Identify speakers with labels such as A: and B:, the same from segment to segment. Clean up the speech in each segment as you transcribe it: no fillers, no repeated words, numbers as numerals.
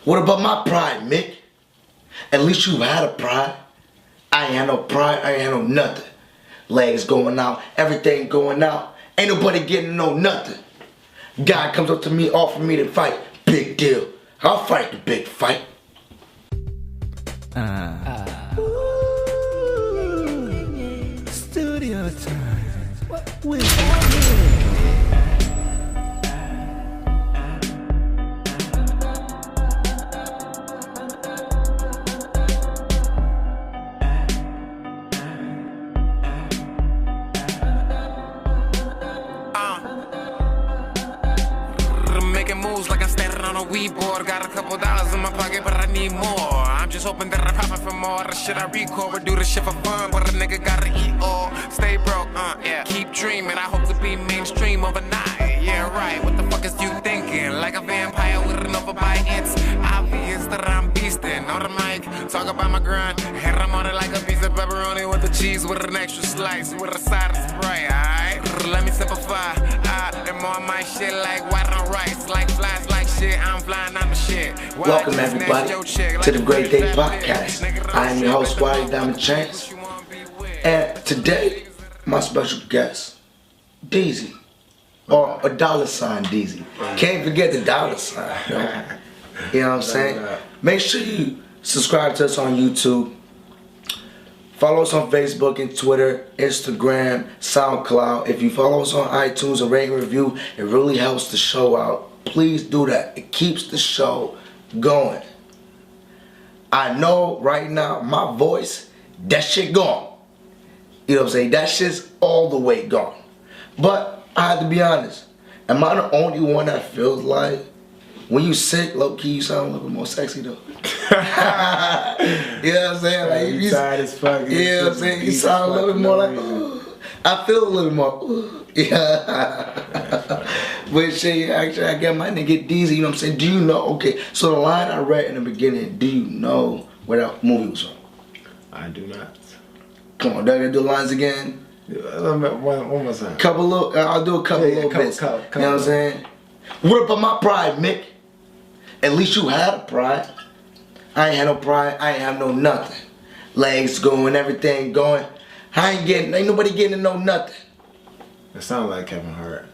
A: What about my pride, Mick? At least you had a pride. I ain't had no pride, I ain't had no nothing. Legs going out, everything going out. Ain't nobody getting no nothing. Guy comes up to me, offer me to fight. Big deal. I'll fight the big fight.
B: Studio time with
C: making moves like I'm standing on a weed board. Got a couple dollars in my pocket, but I need more. I'm just hoping that I profit from all the shit I record. Do the shit for fun, but a nigga gotta eat all. Stay broke, yeah. Keep dreaming, I hope to be mainstream overnight. Yeah, right, what the fuck is you thinking? Like a vampire with an overbite. It's obvious that I'm beastin' on the mic. Talk about my grind, and I'm on it like a piece of pepperoni with the cheese with an extra slice, with a side of Sprite, alright? Let me simplify, I'm on my shit like white on rice, like flies like shit, I'm flying on the shit.
A: Welcome everybody to the GreatDay podcast. I am your host, Wiley Diamond Chance. And today, my special guest, Deezy. Or a $sign Deezy. Can't forget the $sign. You know what I'm saying? Make sure you subscribe to us on YouTube. Follow us on Facebook and Twitter, Instagram, SoundCloud. If you follow us on iTunes and rate and review, it really helps the show out. Please do that. It keeps the show going. I know right now, my voice, that shit gone. You know what I'm saying? That shit's all the way gone. But I have to be honest. Am I the only one that feels like when you sick, low-key, you sound a little bit more sexy though? You know what I'm saying? Like,
D: you tired as fuck.
A: You know what I'm saying? You sound a little bit more like, ooh. I feel a little bit more, ooh. Yeah. But shit, actually, I got my nigga Deezy, you know what I'm saying? Do you know, okay, so the line I read in the beginning, do you know where that movie was from?
D: I do not.
A: Come on, do I gotta do the lines again?
D: One more time.
A: I'll do a couple little bits. You know what I'm saying? What about my pride, Mick? At least you had a pride. I ain't had no pride, I ain't have no nothing. Legs going, everything going. Ain't nobody getting to know nothing.
D: It sounds like Kevin Hart.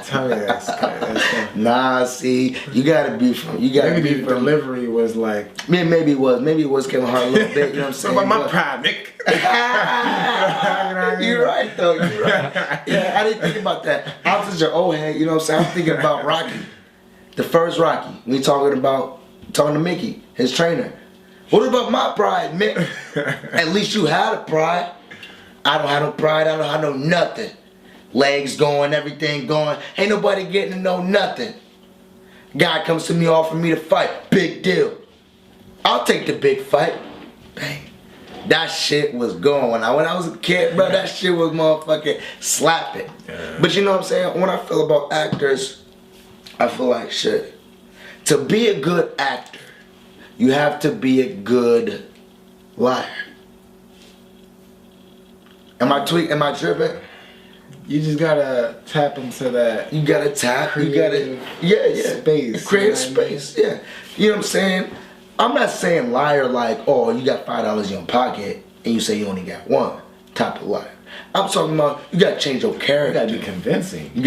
D: Tell me that's
A: Nah, see, you gotta be from.
D: Maybe the delivery was like.
A: Maybe it was Kevin Hart a little bit. You know what I'm saying?
D: What about my pride, Nick?
A: You're right though. You're right. Yeah, I didn't think about that. I'm such an old head. You know what I'm saying? I'm thinking about Rocky, the first Rocky. We talking to Mickey, his trainer. What about my pride, Mick? At least you had a pride. I don't have no pride. I don't have no nothing. Legs going, everything going. Ain't nobody getting to know nothing. Guy comes to me, offering me to fight. Big deal. I'll take the big fight. Bang. That shit was going. When I was a kid, bro, that shit was motherfucking slapping. Yeah. But you know what I'm saying? When I feel about actors, I feel like shit. To be a good actor, you have to be a good liar. Am I tripping?
D: You just gotta tap into that.
A: You gotta tap. You gotta,
D: space.
A: Create a space. Yeah. You know what I'm saying? I'm not saying liar like, oh, you got $5 in your pocket and you say you only got one type of liar. I'm talking about you gotta change your character.
D: You gotta be convincing.
A: You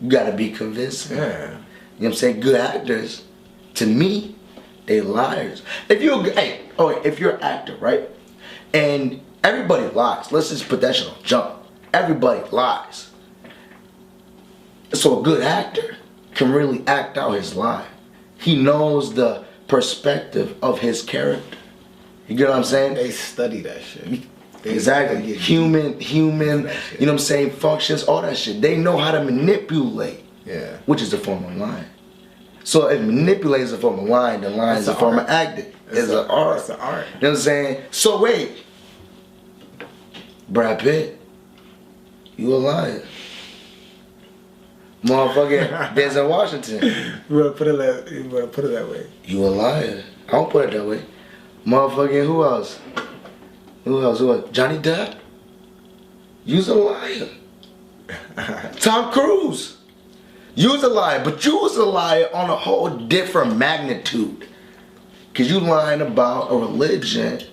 A: gotta be convincing.
D: Yeah.
A: You know what I'm saying? Good actors, to me, they liars. If you're an actor, right? And everybody lies. Let's just put that shit on jump. Everybody lies. So a good actor can really act out his lie. He knows the perspective of his character. You get what I'm saying?
D: They study that shit.
A: Exactly. Human, you know what I'm saying, functions, all that shit. They know how to manipulate.
D: Yeah.
A: Which is a form of lying. So if manipulate is a form of lying, then lying is a form of acting. It's an art.
D: It's an art.
A: You know what I'm saying? So wait. Brad Pitt. You a liar. Motherfucking Denzel Washington.
D: You wanna put it that way.
A: You a liar. I don't put it that way. Motherfucking who else? Who else? Johnny Depp. You's a liar. Tom Cruise. You was a liar, but you was a liar on a whole different magnitude. Cause you lying about a religion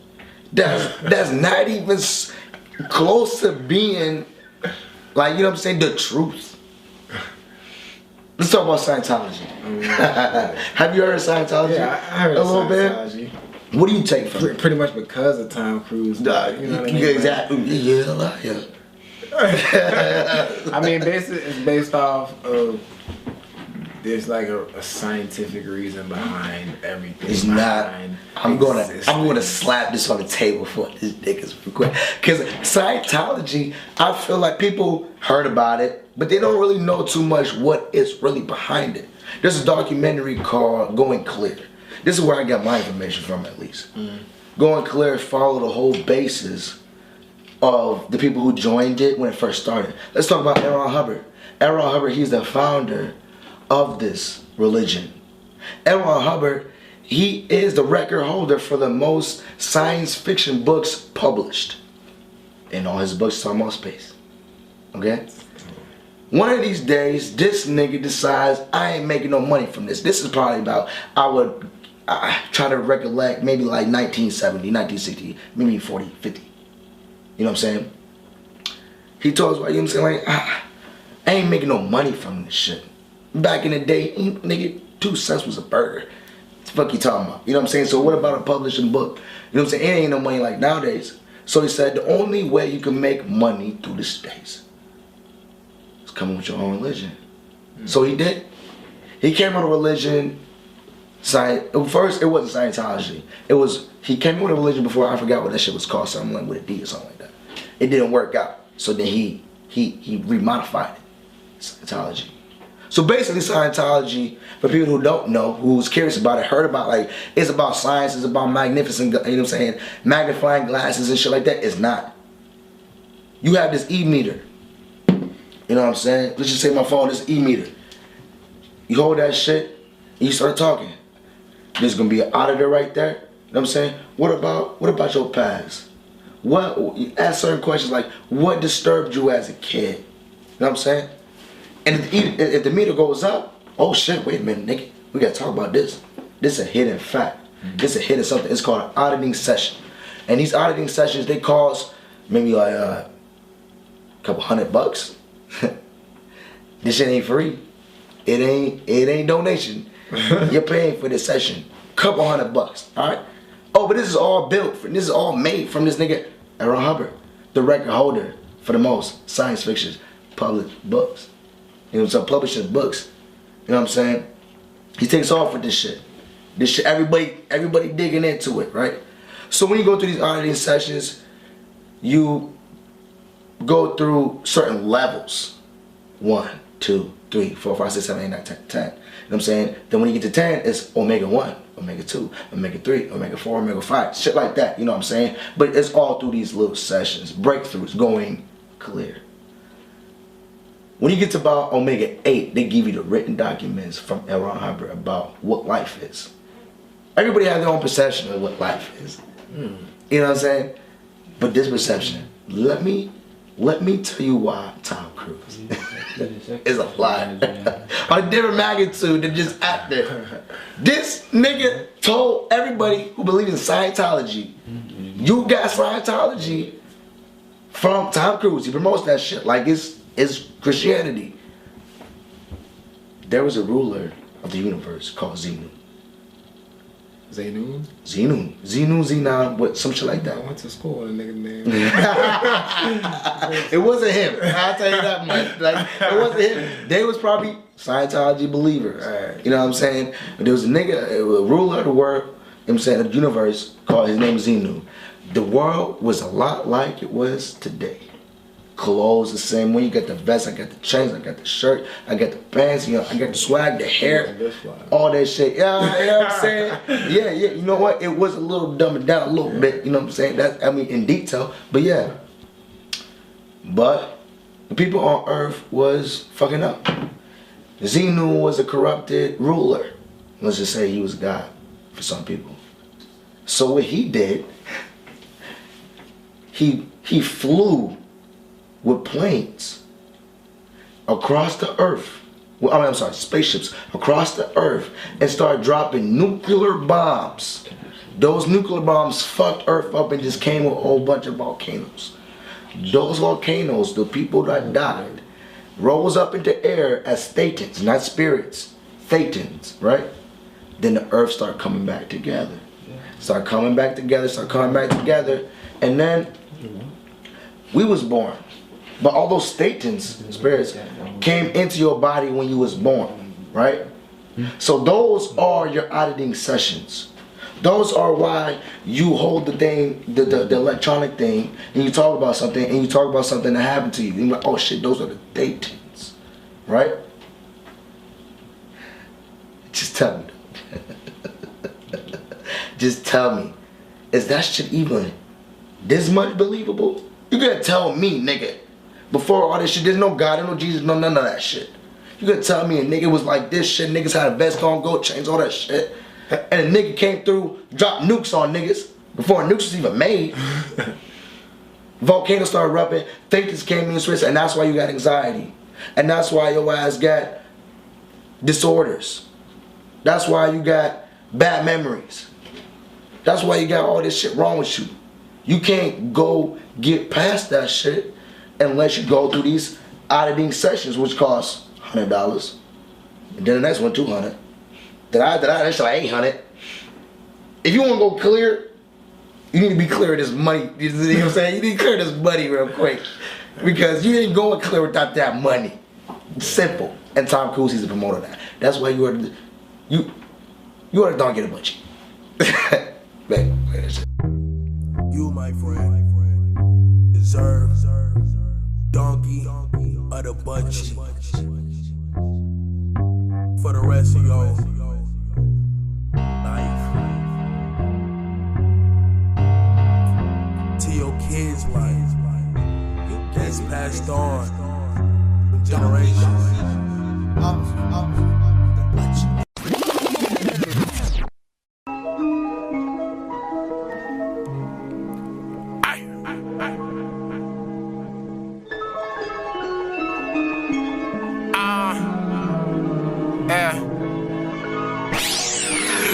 A: that's not even close to being, like, you know what I'm saying, the truth. Let's talk about Scientology. Have you heard of Scientology?
D: Yeah, I heard of Scientology.
A: What do you take from it?
D: Pretty much because of Tom Cruise. You know what I mean?
A: Exactly. Yeah, liar.
D: I mean, basically, it's based off of, there's like a scientific reason behind everything.
A: It's not. I'm gonna slap this on the table for this niggas real quick. Cause Scientology, I feel like people heard about it, but they don't really know too much what is really behind it. There's a documentary called Going Clear. This is where I got my information from, at least. Going Clear followed the whole basis of the people who joined it when it first started. Let's talk about L. Ron Hubbard. L. Ron Hubbard, he's the founder of this religion. L. Ron Hubbard, he is the record holder for the most science fiction books published. And all his books talking about space. Okay? One of these days, this nigga decides, I ain't making no money from this. This is probably about, I try to recollect, maybe like 1970, 1960, maybe 40, 50. You know what I'm saying? He told us, you know what I'm saying, like, I ain't making no money from this shit. Back in the day, nigga, 2 cents was a burger. What the fuck you talking about? You know what I'm saying? So what about a publishing book? You know what I'm saying? It ain't no money like nowadays. So he said the only way you can make money through the space is coming with your own religion. So he did. He came with a religion. First, it wasn't Scientology. He came with a religion before, I forgot what that shit was called, something like with a D or something like that. It didn't work out. So then he remodified it. Scientology. So basically Scientology, for people who don't know, who's curious about it, heard about, like, it's about science, it's about magnificent, you know what I'm saying, magnifying glasses and shit like that. It's not. You have this E-meter. You know what I'm saying? Let's just say my phone is E-meter. You hold that shit, and you start talking. There's gonna be an auditor right there. You know what I'm saying? What about your past? Ask certain questions like, what disturbed you as a kid? You know what I'm saying? And if the meter goes up, oh shit, wait a minute, nigga. We gotta talk about this. This is a hidden fact. This is a hidden something. It's called an auditing session. And these auditing sessions, they cost maybe like a couple $100. This shit ain't free. It ain't donation. You're paying for this session. Couple $100, alright? Oh, but this is all this is all made from this nigga, L. Ron Hubbard, the record holder for the most science fiction published books. You know what I'm saying? Publishing books. You know what I'm saying? He takes off with this shit. This shit, everybody digging into it, right? So when you go through these auditing sessions, you go through certain levels. 1, 2, 3, 4, 5, 6, 7, 8, 9, 10, 10. You know what I'm saying? Then when you get to 10, it's Omega 1, Omega 2, Omega 3, Omega 4, Omega 5. Shit like that, you know what I'm saying? But it's all through these little sessions. Breakthroughs, going clear. When you get to about Omega 8, they give you the written documents from L. Ron Hubbard about what life is. Everybody has their own perception of what life is. You know what I'm saying? But this perception, let me tell you why Tom Cruise is a liar. On a different magnitude than just actor. This nigga told everybody who believes in Scientology, you got Scientology from Tom Cruise. He promotes that shit like it's Christianity. There was a ruler of the universe called Xenu.
D: Xenu?
A: Xenu, what, some shit like that.
D: I went to school with a nigga named.
A: It wasn't him. I'll tell you that much. Like, it wasn't him. They was probably Scientology believers.
D: Right.
A: You know what I'm saying? But there was a nigga, a ruler of the world, you know what I'm saying, the universe, called his name Xenu. The world was a lot like it was today. Clothes the same way. You got the vest, I got the chains, I got the shirt, I got the pants, you know, I got the swag, the hair, all that shit. Yeah, you know what I'm saying? Yeah, you know what? It was a little dumbed down a little bit, you know what I'm saying? That, I mean, in detail, but yeah. But the people on Earth was fucking up. Xenu was a corrupted ruler. Let's just say he was God for some people. So what he did, he flew with planes across the earth I'm sorry, spaceships across the earth and started dropping nuclear bombs. Those nuclear bombs fucked Earth up and just came with a whole bunch of volcanoes. Those volcanoes, the people that died, rose up into air as thetans, not spirits, thetans, right? Then the earth started coming back together. Start coming back together, and then we was born. But all those thetans, spirits, came into your body when you was born, right? So those are your auditing sessions. Those are why you hold the thing, the electronic thing, and you talk about something, that happened to you. And you're like, oh shit, those are the thetans, right? Just tell me. Just tell me, is that shit even this much believable? You gotta tell me, nigga, before all this shit, there's no God, there's no Jesus, no none of that shit. You gotta tell me a nigga was like this shit, niggas had a vest on, gold chains, all that shit. And a nigga came through, dropped nukes on niggas before nukes was even made. Volcanoes started erupting, thinkers came in Swiss, and that's why you got anxiety. And that's why your ass got disorders. That's why you got bad memories. That's why you got all this shit wrong with you. You can't go get past that shit unless you go through these auditing sessions, which cost $100. And then the next one, $200. That's like $800. If you want to go clear, you need to be clear of this money. You know what I'm saying? You need to clear this money real quick. Because you ain't going clear without that money. Simple. And Tom Cruise, he's a promoter of that. That's why you ought to don't get a bunch.
B: You, my friend, deserve donkey of the bunchy for the rest of your life, to your kids' life that's passed on for generations.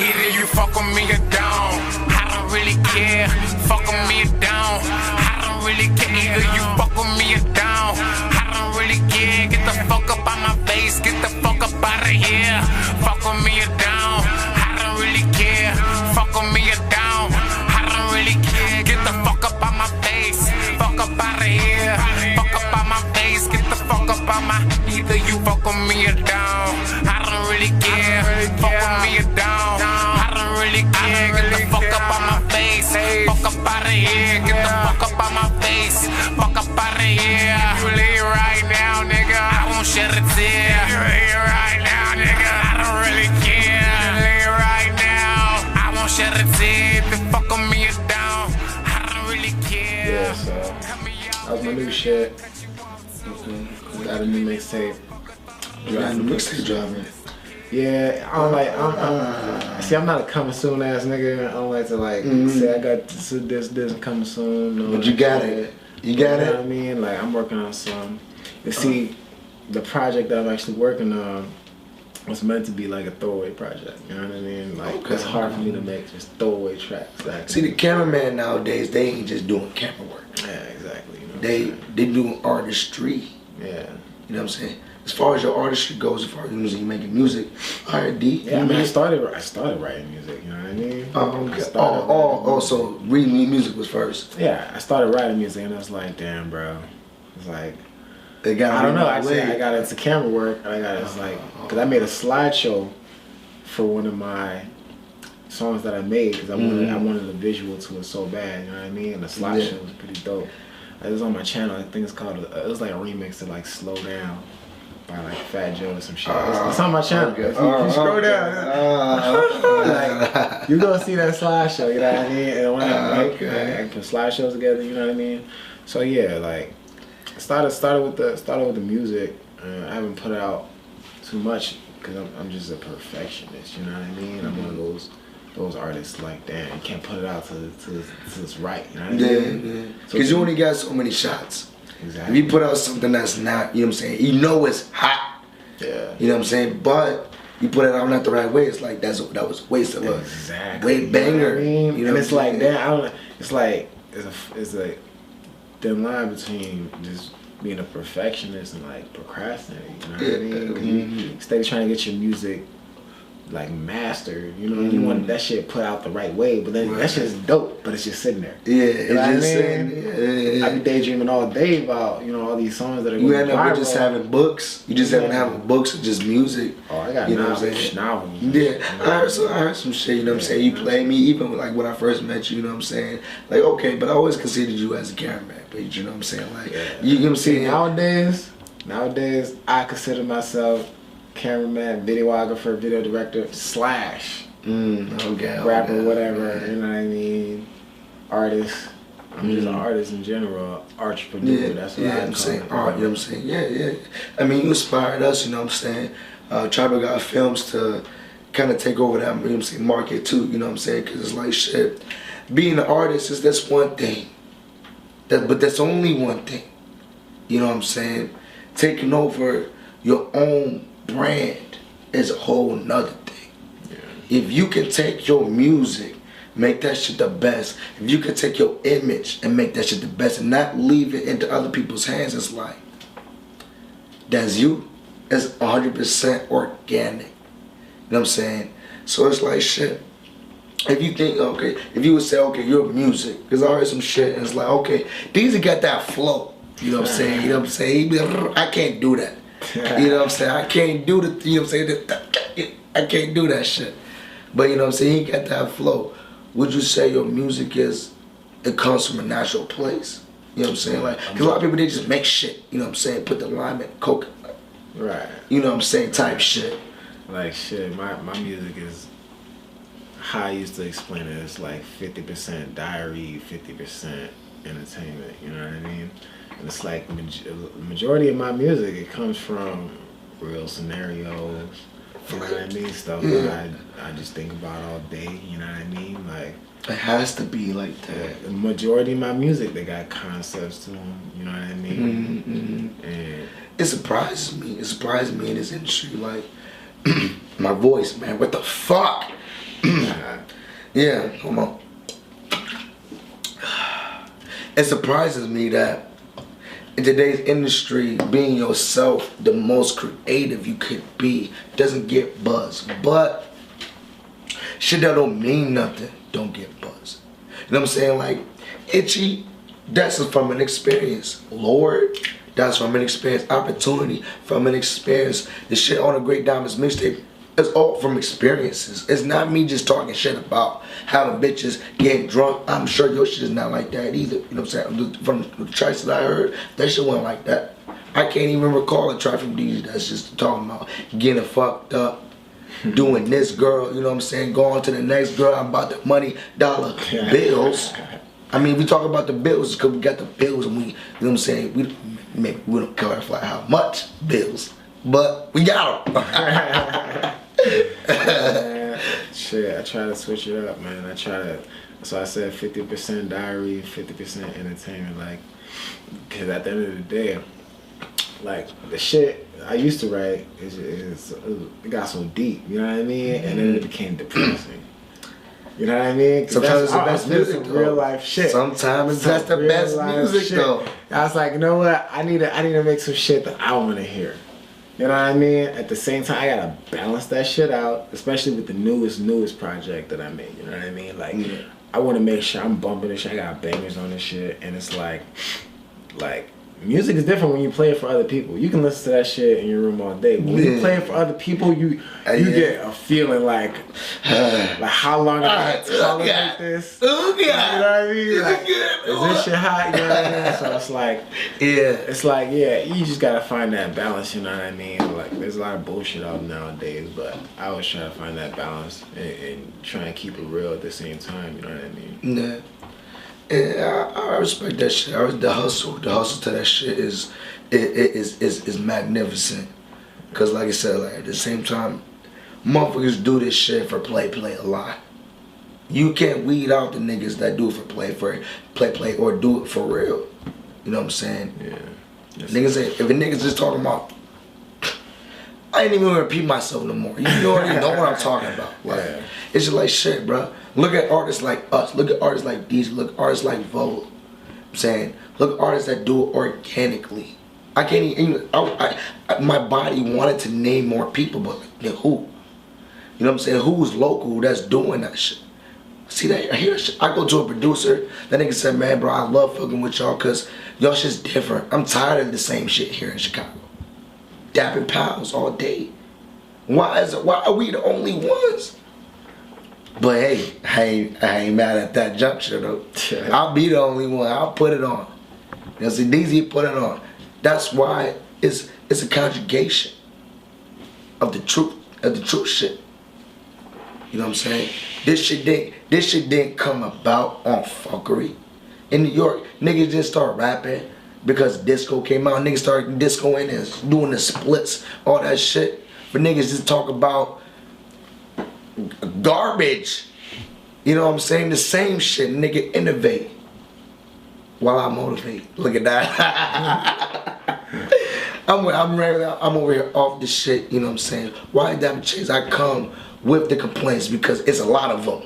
C: Either you fuck with me or don't, I don't really care. Fuck with me or don't, I don't really care. Either you fuck with me or don't, I don't really care. Get the fuck up out my face, get the fuck up out of here. Fuck with me or don't, I don't really care. Fuck with me or don't, I don't really care. Get the fuck up out my face, fuck up out of here. Fuck up out my face, get the fuck up out my. Either you fuck with me or don't, I don't really care. Fuck with me or don't, I don't really care. Get the fuck up out my face, fuck up out of here. Get the fuck up out my face, fuck up out of here. You leave right now, nigga, I won't shed a tear. You leave right now, nigga, I don't really care. You leave right now, I won't shed a tear. If you fuck with me or don't, I don't really care.
D: Yeah, so that was my new shit. Got a new mixtape.
A: Driving.
D: Yeah, I don't like. See, I'm not a coming soon ass nigga. I don't like to like say I got this coming soon. No,
A: but you got it. You got it.
D: Know what I mean? Like I'm working on some. You see, the project that I'm actually working on was meant to be like a throwaway project. You know what I mean? Like it's hard for me to make just throwaway tracks. Like,
A: see, the cameraman nowadays, they ain't just doing camera work.
D: Yeah, exactly. You know
A: they doing artistry.
D: Yeah.
A: You know what I'm saying? As far as your artistry goes, as far as you making music, alright, D.
D: Yeah, I mean, I started writing music. You know what I mean?
A: So reading music was first.
D: Yeah, I started writing music, and I was like, damn, bro. It's like,
A: I
D: don't know. I got into camera work, and I got because I made a slideshow for one of my songs that I made because I wanted a visual to it so bad. You know what I mean? And the slideshow was pretty dope. It was on my channel. I think it's called. It was like a remix to like Slow Down by like Fat Joe or some shit. It's on my channel. If you scroll down, like, you gonna see that slideshow. You know what I mean? And when I put slideshows together, you know what I mean? So yeah, like started with the music. I haven't put out too much because I'm just a perfectionist. You know what I mean? I'm one of those artists like, damn, you can't put it out till it's right. You know what I mean?
A: Yeah. Because you only got so many shots.
D: Exactly.
A: If you put out something that's not, you know what I'm saying, you know it's hot,
D: Yeah.
A: You know what I'm saying? But you put it out not the right way. It's like that was a waste of a great banger.
D: You know what I mean?
A: You know
D: and
A: what
D: it's
A: I'm
D: like
A: saying?
D: that. I don't know. It's like it's a thin line between just being a perfectionist and like procrastinating. You know what I mean? 'Cause you steady trying to get your music like mastered, you know, you want that shit put out the right way, but then that shit's dope, but it's just sitting there.
A: Yeah,
D: you know
A: it's just
D: what I mean?
A: sitting. Yeah.
D: I be daydreaming all day about, you know, all these songs that are going
A: You end up
D: viral.
A: with just having books. You just haven't having books or just music.
D: Oh, I got
A: you know
D: novels.
A: what I'm saying?
D: Novels.
A: Yeah, I heard some shit. You know what I'm saying? You play me even like when I first met you. You know what I'm saying? Like okay, but I always considered you as a cameraman. But you know what I'm saying? Like you know what I'm saying?
D: Nowadays, I consider myself cameraman, videographer, video director, / rapper, whatever, you know what I mean? Artist. I'm just an artist in general, entrepreneur, that's what I'm saying.
A: Art, you know what I'm saying? Yeah. I mean, you inspired us, you know what I'm saying? Tribal got films to kind of take over that, you know what I'm saying, market too, you know what I'm saying? Because it's like shit. Being an artist is that's one thing. But that's only one thing. You know what I'm saying? Taking over your own brand is a whole nother thing. Yeah. If you can take your music, make that shit the best. If you can take your image and make that shit the best and not leave it into other people's hands, it's like, that's you. It's 100% organic. You know what I'm saying? So it's like shit. If you think, okay, if you would say, okay, your music, because I heard some shit and it's like, okay, these got that flow. You know what I'm saying? You know what I'm saying? I can't do that. You know what I'm saying? I can't do the, you know what I'm saying? I can't do that shit. But you know what I'm saying? He got that flow. Would you say your music it comes from a natural place? You know what I'm saying? Like, because a lot of people, they just make shit. You know what I'm saying? Put the lime in coconut.
D: Right.
A: You know what I'm saying? Type shit.
D: Like shit, my music is, how I used to explain it, it's like 50% diary, 50% entertainment, you know what I mean? And it's like majority of my music, it comes from real scenarios, you know what I mean? Stuff that I just think about all day, you know what I mean? Like,
A: it has to be like that.
D: The majority of my music, they got concepts to them, you know what I mean? And
A: it surprises me. It surprises me in this industry. Like, my voice, man, what the fuck? Yeah, hold on. It surprises me that in today's industry, being yourself, the most creative you could be, doesn't get buzz. But shit that don't mean nothing don't get buzz. You know what I'm saying? Like, Itchy, that's from an experience. Lord, that's from an experience. Opportunity, from an experience. The shit on a Great Diamonds mixtape, it's all from experiences. It's not me just talking shit about having bitches getting drunk. I'm sure your shit is not like that either. You know what I'm saying? From the tracks that I heard, that shit wasn't like that. I can't even recall a track from DZ that's just talking about getting fucked up, doing this girl, you know what I'm saying? Going to the next girl, I'm about the money, dollar bills. I mean, we talk about the bills because we got the bills and we, you know what I'm saying? Maybe we don't clarify how much bills, but we got them.
D: Shit, I try to switch it up, man. So I said 50% diary, 50% entertainment, like, cause at the end of the day, like, the shit I used to write, it got so deep, you know what I mean? And then it became depressing. You know what I mean?
A: Sometimes it's the best music, though.
D: Real life shit.
A: Sometimes that's the best music, though.
D: I was like, you know what? I need to make some shit that I want to hear. You know what I mean? At the same time, I gotta balance that shit out, especially with the newest project that I made. You know what I mean? Like, I want to make sure I'm bumping this shit. I got bangers on this shit, and it's like, music is different when you play it for other people. You can listen to that shit in your room all day. But when you play it for other people, you get a feeling like how long I tolerate this? You know what I mean? Like, is this shit hot? You know what I mean? So it's like, you just gotta find that balance. You know what I mean? Like, there's a lot of bullshit out nowadays, but I always try to find that balance and try and keep it real at the same time. You know what I mean?
A: Yeah. Yeah, I respect that shit. The hustle to that shit is magnificent. Cause like I said, like at the same time, motherfuckers do this shit for play a lot. You can't weed out the niggas that do it for play, or do it for real. You know what I'm saying?
D: Yeah.
A: Niggas say, if a nigga's just talking about I ain't even gonna repeat myself no more. You already know what I'm talking about. Like, it's just like shit, bro. Look at artists like us. Look at artists like these. Look at artists like Vogue. I'm saying, look at artists that do it organically. I can't even. My body wanted to name more people, but like, who? You know what I'm saying? Who's local that's doing that shit? See that? I hear that shit. I go to a producer. That nigga said, "Man, bro, I love fucking with y'all because y'all shit's different. I'm tired of the same shit here in Chicago. Dapping pals all day. Why are we the only ones?" But hey, I ain't mad at that juncture though. I'll be the only one. I'll put it on. You know, see, DZ put it on. That's why it's a conjugation of the truth shit. You know what I'm saying? This shit didn't come about on fuckery. In New York, niggas didn't start rapping because disco came out. Niggas started discoing and doing the splits, all that shit. But niggas just talk about garbage. You know what I'm saying? The same shit. Nigga innovate while I motivate. Look at that. I'm over here off the shit. You know what I'm saying? Why that change? I come with the complaints because it's a lot of them.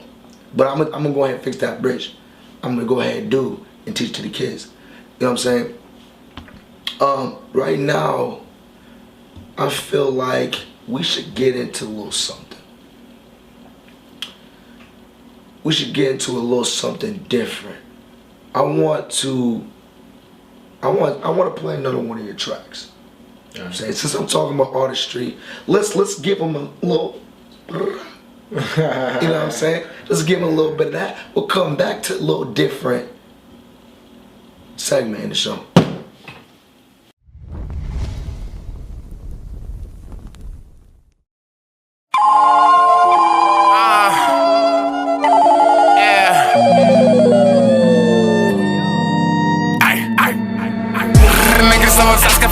A: But I'm gonna go ahead and fix that bridge. I'm gonna go ahead and do and teach to the kids. You know what I'm saying? Right now, I feel like we should get into a little something. We should get into a little something different. I want to play another one of your tracks. You know what I'm saying? Since I'm talking about artistry, let's give them a little. You know what I'm saying? Let's give them a little bit of that. We'll come back to a little different segment in the show.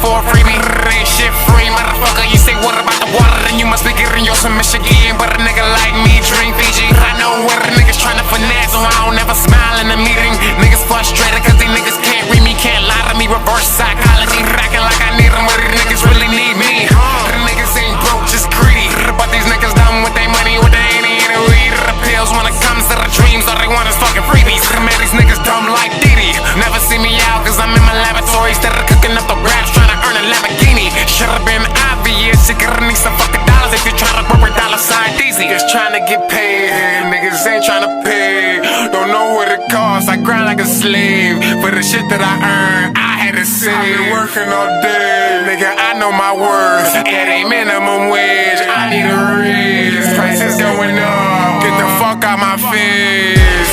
C: For a freebie, ain't shit free, motherfucker. You say what about the water, then you must be getting yours from Michigan. But a nigga like me drink Fiji. I know where the niggas tryna finesse, so I don't ever smile in a meeting. Niggas frustrated cause these niggas can't read me, can't lie to me. Reverse psychology, racking like I need them, but these niggas really need me. The niggas ain't broke, just greedy. But these niggas dumb with their money, with they ain't in the weed. The pills when it comes to the dreams, all they want is fucking freebies. Man, these niggas dumb like Diddy. Never see me out cause I'm in my laboratory, instead of cooking up the raps, tryna earn a Lamborghini. Should've been obvious, you gotta need some fucking dollars if you tryna work with $sign DZ. Just tryna get paid, niggas ain't tryna pay. Don't know what it costs, I grind like a slave. For the shit that I earn, I had to save. I've been working all day, nigga, I know my worth. It ain't minimum wage, I need a raise. Prices going up, get the fuck out my face.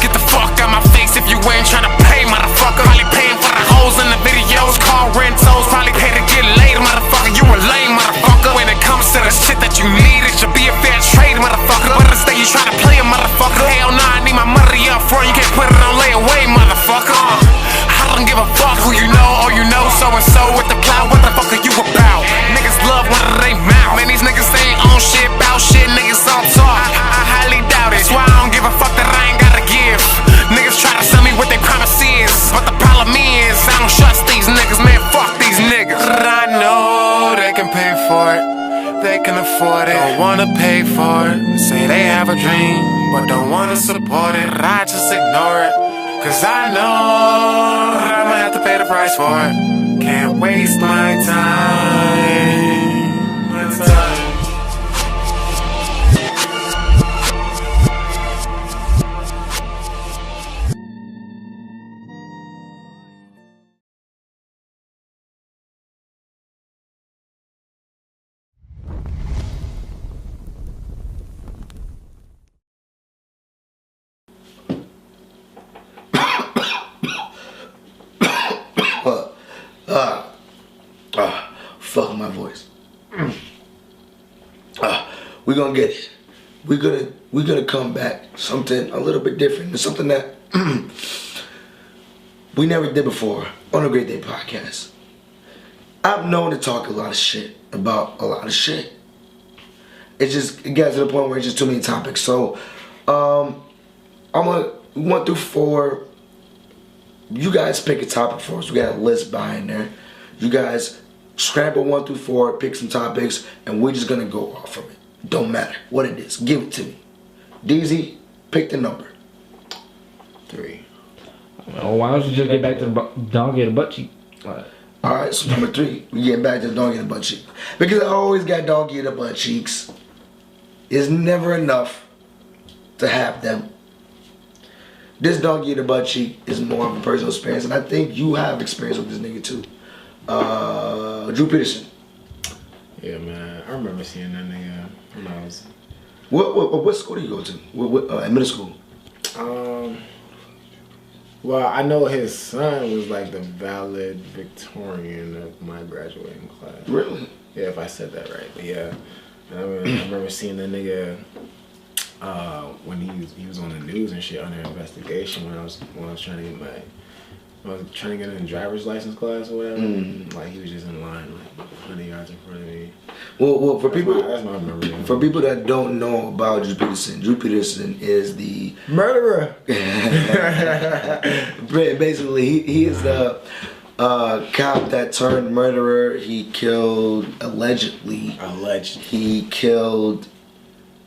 C: Get the fuck out my face if you ain't tryna pay, motherfucker. Probably paying for the hoes in the videos, car rentals, probably pay to get laid, motherfucker. You a lame motherfucker. When it comes to the shit that you need, it should be a fair trade, motherfucker. But instead you try to play a motherfucker. Hell nah, I need my money up front, you can't put it on layaway, motherfucker. I don't give a fuck who you know, or you know so-and-so with the clout. What the fuck are you about? Niggas love one of they mouth. Man, these niggas ain't on shit, bout shit, niggas on talk. I highly doubt it, that's why I don't give a fuck that I ain't gotta give. Niggas try to sell me what they promise is, but the problem is I don't trust these niggas, man, fuck these niggas. I know they can pay for it, they can afford it, don't wanna pay for it. Say they have a dream, but don't wanna support it. I just ignore it, cause I know I might have to pay the price for it. Can't waste my time,
A: Fuck my voice. We're gonna get it. We're gonna come back something a little bit different, something that we never did before on the GreatDay podcast. I'm known to talk a lot of shit about a lot of shit. It got to the point where it's just too many topics. So I'm gonna 1 through 4. You guys pick a topic for us. We got a list behind there. You guys scramble 1 through 4, pick some topics, and we're just gonna go off from it. Don't matter what it is. Give it to me. DZ, pick the number.
D: 3.
E: Oh, why don't you just get back to the donkey and the butt cheek?
A: Alright, so number 3, we getting back to the donkey and the butt cheek. Because I always got donkey and the butt cheeks. It's never enough to have them. This donkey and the butt cheek is more of a personal experience, and I think you have experience with this nigga too. Drew Peterson.
D: Yeah, man. I remember seeing that nigga when I was...
A: What school do you go to? At middle school?
D: Well, I know his son was like the valedictorian of my graduating class.
A: Really?
D: Yeah, if I said that right. But yeah, I remember seeing that nigga when he was on the news and shit under investigation when I was trying to get in driver's license class or whatever. Like he was just in line like 100 yards in front of me.
A: Well, for people,
D: that's my memory.
A: For people that don't know about Drew Peterson is the
D: murderer.
A: Basically, he is the cop that turned murderer. He killed allegedly. He killed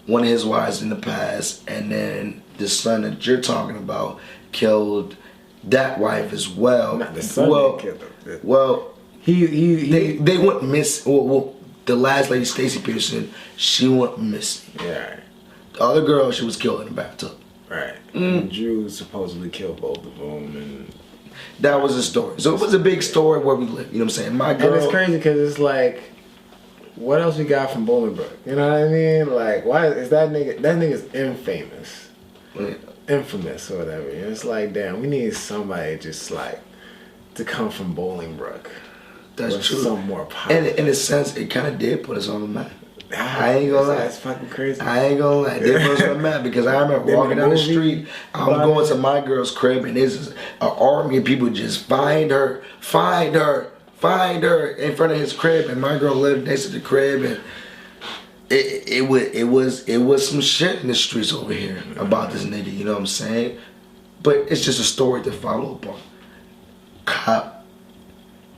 A: one of his wives in the past, and then the son that you're talking about killed that wife as well.
D: Not the son that killed him.
A: Well, they went miss. Well, the last lady, Stacey Peterson, she went missing.
D: Yeah.
A: The other girl, she was killed in the bathtub.
D: Right. And Drew supposedly killed both of them, and
A: that was the story. So it was a big story where we live. You know what I'm saying? My girl.
D: And it's crazy because it's like, what else we got from Bolingbrook? You know what I mean? Like, why is that nigga? That nigga's infamous.
A: Yeah.
D: Infamous or whatever. And it's like, damn, we need somebody just like to come from Bolingbrook.
A: That's true.
D: Some more power.
A: And in a sense, it kind of did put us on the map. I ain't gonna lie.
D: That's fucking crazy.
A: I ain't gonna lie. It did put us on the map because I remember walking down the street. I was going to my girl's crib and there's an army of people just find her in front of his crib, and my girl lived next to the crib, and it was some shit in the streets over here about this nigga. You know what I'm saying? But it's just a story to follow up on. Cop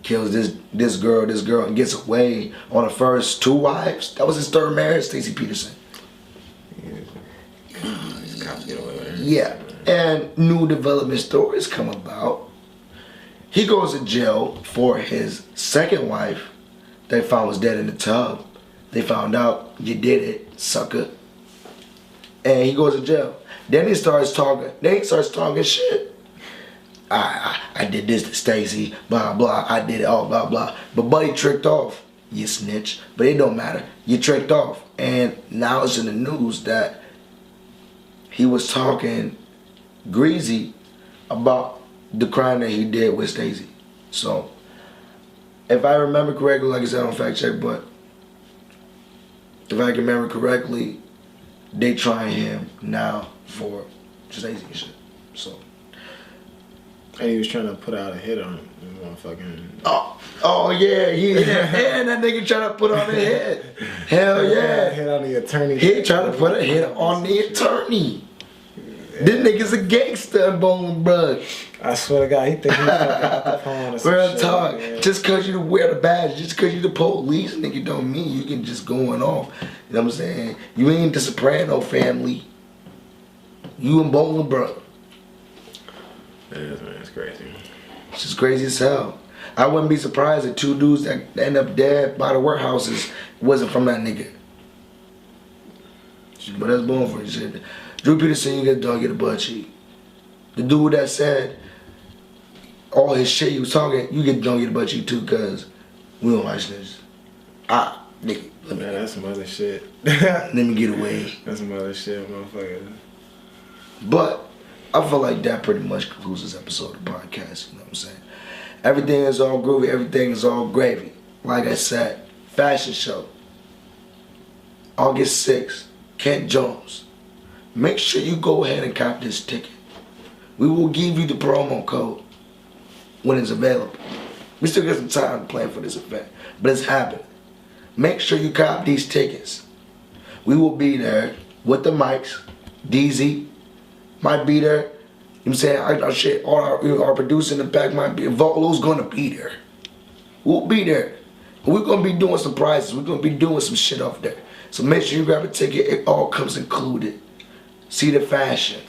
A: kills this girl, and gets away on the first 2 wives. That was his 3rd marriage, Stacey Peterson. Yeah, and new development stories come about. He goes to jail for his 2nd wife. They found was dead in the tub. They found out you did it, sucker. And he goes to jail. Then he starts talking shit. I did this to Stacy, blah blah. I did it all, blah blah. But Buddy tricked off. You snitch. But it don't matter. You tricked off. And now it's in the news that he was talking greasy about the crime that he did with Stacy. So, if I remember correctly, like I said, I don't fact check, but if I can remember correctly, they trying him now for Stacy and shit. So.
D: And he was trying to put out a hit on him, motherfucking.
A: Oh yeah, and that nigga trying to put on a hit. Hell yeah.
D: Hit on the attorney.
A: He trying to put a hit on the attorney. This nigga's a gangster in Bolingbrook.
D: I swear to God, he think he's fucking Al Capone or some
A: Real
D: shit,
A: talk.
D: man.
A: Just cause you wear the badge, just cause you the police, nigga, don't mean you can just going off. You know what I'm saying? You ain't the Soprano family. You in Bolingbrook.
D: It is, man. It's crazy.
A: It's just crazy as hell. I wouldn't be surprised if 2 dudes that end up dead by the warehouses wasn't from that nigga. But that's born for shit. Drew Peterson, you get a dog, get a butt cheek. The dude that said all his shit he was talking, you get a dog, get a butt cheek too, cause we don't like snitches. Nigga.
D: Man, that's some other shit.
A: Let me get away.
D: That's some other shit, motherfucker.
A: But I feel like that pretty much concludes this episode of the podcast. You know what I'm saying? Everything is all groovy. Everything is all gravy. Like I said, fashion show. August 6th, Kent Jones. Make sure you go ahead and cop this ticket. We will give you the promo code when it's available. We still got some time to plan for this event, but it's happening. Make sure you cop these tickets. We will be there with the mics. DZ might be there. You know what I'm saying? Our shit, our producer in the back might be. Volo's gonna be there. We'll be there. We're gonna be doing some prizes. We're gonna be doing some shit off there. So make sure you grab a ticket. It all comes included. See the fashion,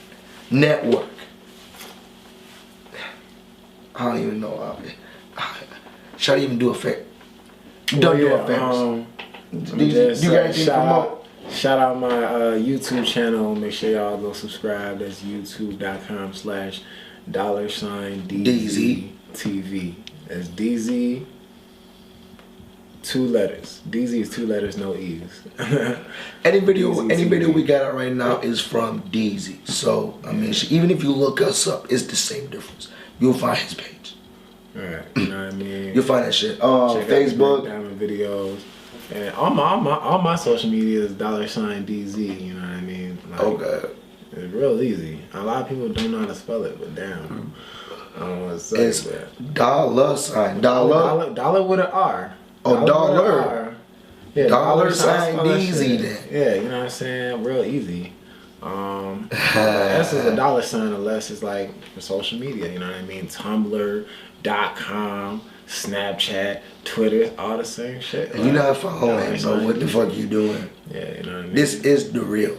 A: network. I don't even know. Should I even do a fair? Don't do a favors. You got anything to promote?
D: Shout out my YouTube channel. Make sure y'all go subscribe. That's youtube.com/$DZTV. That's DZ, 2 letters. DZ is 2 letters, no E's.
A: Any video we got out right now is from DZ. So I mean, even if you look us up, it's the same difference. You'll find his page.
D: Alright, you know what I mean?
A: You'll find that shit. Facebook,
D: Diamond videos. And all my social media is $DZ, you know what I mean? Like,
A: okay.
D: It's real easy. A lot of people don't know how to spell it, but damn. I don't know what to say.
A: It's $.
D: Dollar with an R.
A: Oh, dollar.
D: Yeah,
A: $DZ then.
D: Yeah, you know what I'm saying? Real easy. S is a $, unless it's like for social media, you know what I mean? Tumblr.com, Snapchat, Twitter, all the same shit.
A: And you not following, so what the fuck you doing?
D: Yeah, you know what I mean?
A: This is the real.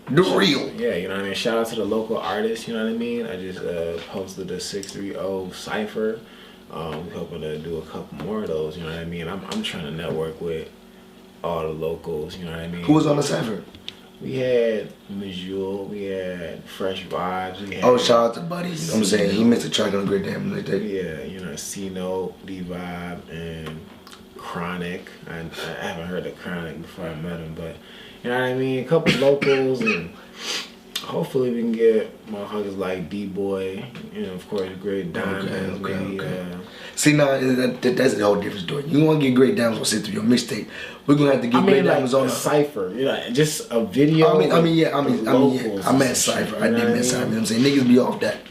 A: The real.
D: Yeah, you know what I mean? Shout out to the local artists, you know what I mean? I just posted the 630 Cypher. We're hoping to do a couple more of those, you know what I mean? I'm trying to network with all the locals, you know what I mean?
A: Who was on the Cypher?
D: We had Majul, we had Fresh Vibes, we had...
A: Oh, shout out to Buddy. You know what I'm saying? He missed a track on a great damn like that.
D: Yeah, you know, C-Note, D-Vibe, and Chronic. I haven't heard of Chronic before I met him, but, you know what I mean? A couple locals, and hopefully we can get motherfuckers like D-Boy, you know, of course, Great Diamonds,
A: okay. See, now, that's the whole different story. You want to get Great Diamonds on sit through your mixtape. We're going to have to get Great Diamonds on
D: a Cypher, you know, just a video.
A: I mean, I meant Cypher. I did mean Cypher. You know what I'm saying? Niggas be off that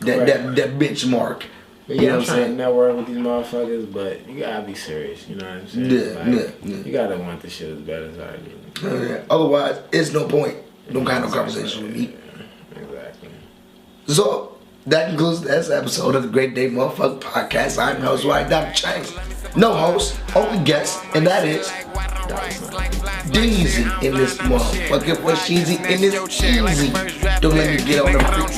A: benchmark.
D: But yeah, I'm trying to network with these motherfuckers, but you gotta be serious, you know what I'm saying? Yeah. You gotta want this shit as bad as I do.
A: Otherwise, it's no point. Don't have no conversation with me.
D: Exactly.
A: So, that concludes this episode of the GreatDay Motherfucker Podcast. I'm your host, White Dr. Chase. No host, only guest, and that is Deezy in this motherfucker. For Sheezy in this easy. Don't let me get on the freak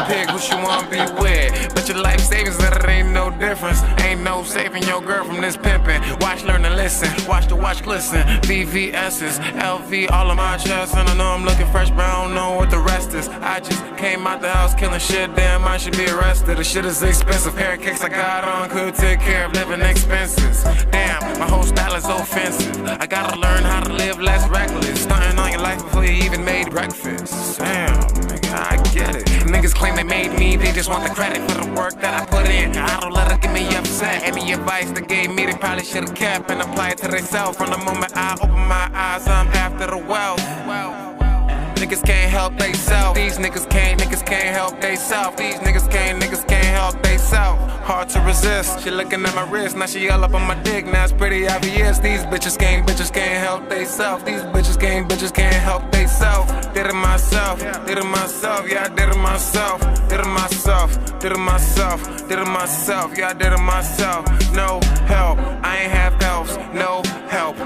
C: Pick who you wanna be with. But your life savings, that ain't no difference. Ain't no saving your girl from this pimping. Watch, learn, and listen. Watch the watch glisten. VVS's, LV, all of my chest. And I know I'm looking fresh, but I don't know what the rest is. I just came out the house killing shit. Damn, I should be arrested. The shit is expensive. Pancakes I got on could take care of living expenses. Damn, my whole style is offensive. I gotta learn how to live less reckless. Stunting on your life before you even made breakfast. Damn, nigga, I get it. Niggas claim they made me, they just want the credit for the work that I put in. I don't let her get me upset. Any advice they gave me, they probably should've kept and applied to themselves. From the moment I open my eyes, I'm after the wealth. Niggas can't help they self. These niggas can't help they self. These niggas can't help they self. Hard to resist. She looking at my wrist, now she all up on my dick. Now it's pretty obvious. These bitches can't help they self. These bitches can't help they self. Did it myself, yeah, I did it myself. Yeah, I did it myself, yeah, I did it myself. No help, I ain't have helps, no help.